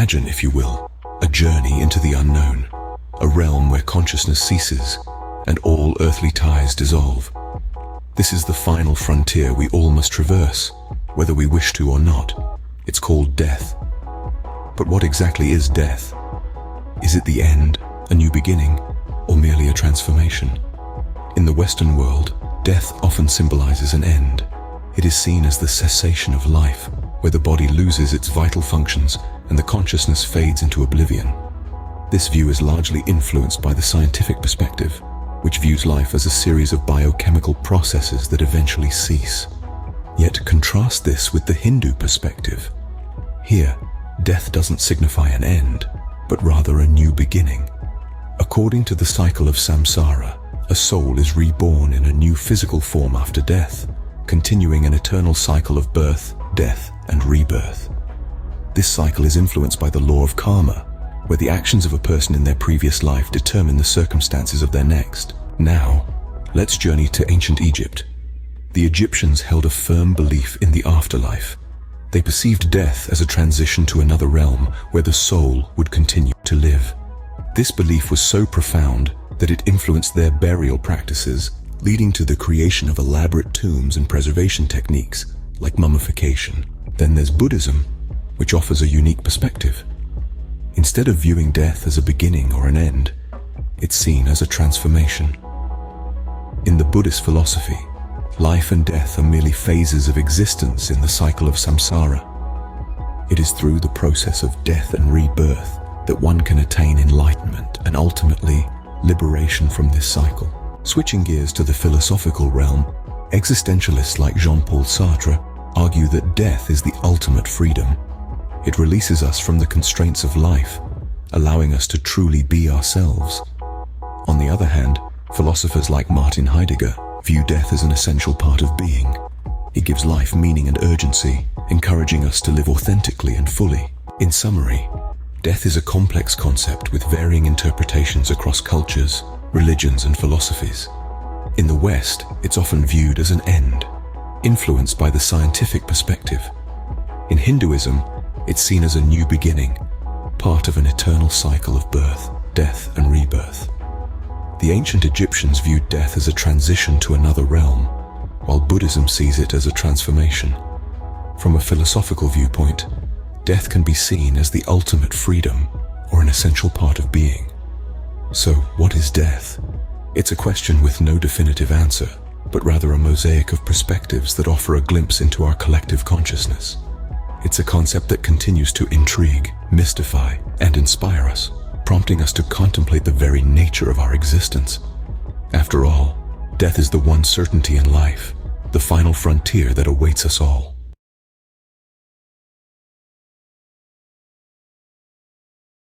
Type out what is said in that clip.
Imagine, if you will, a journey into the unknown, a realm where consciousness ceases and all earthly ties dissolve. This is the final frontier we all must traverse, whether we wish to or not. It's called death. But what exactly is death? Is it the end, a new beginning, or merely a transformation? In the Western world, death often symbolizes an end. It is seen as the cessation of life, where the body loses its vital functions and the consciousness fades into oblivion. This view is largely influenced by the scientific perspective, which views life as a series of biochemical processes that eventually cease. Yet contrast this with the Hindu perspective. Here, death doesn't signify an end, but rather a new beginning. According to the cycle of samsara, a soul is reborn in a new physical form after death, continuing an eternal cycle of birth, death, and rebirth. This cycle is influenced by the law of karma, where the actions of a person in their previous life determine the circumstances of their next. Now, let's journey to ancient Egypt. The Egyptians held a firm belief in the afterlife. They perceived death as a transition to another realm where the soul would continue to live. This belief was so profound that it influenced their burial practices, leading to the creation of elaborate tombs and preservation techniques like mummification. Then there's Buddhism, which offers a unique perspective. Instead of viewing death as a beginning or an end, it's seen as a transformation. In the Buddhist philosophy, life and death are merely phases of existence in the cycle of samsara. It is through the process of death and rebirth that one can attain enlightenment and ultimately liberation from this cycle. Switching gears to the philosophical realm, existentialists like Jean-Paul Sartre argue that death is the ultimate freedom. It releases us from the constraints of life, allowing us to truly be ourselves. On the other hand, philosophers like Martin Heidegger view death as an essential part of being. It gives life meaning and urgency, encouraging us to live authentically and fully. In summary, death is a complex concept with varying interpretations across cultures, religions, and philosophies. In the West, it's often viewed as an end, influenced by the scientific perspective. In Hinduism, it's seen as a new beginning, part of an eternal cycle of birth, death, and rebirth. The ancient Egyptians viewed death as a transition to another realm, while Buddhism sees it as a transformation. From a philosophical viewpoint, death can be seen as the ultimate freedom or an essential part of being. So, what is death? It's a question with no definitive answer, but rather a mosaic of perspectives that offer a glimpse into our collective consciousness. It's a concept that continues to intrigue, mystify, and inspire us, prompting us to contemplate the very nature of our existence. After all, death is the one certainty in life, the final frontier that awaits us all.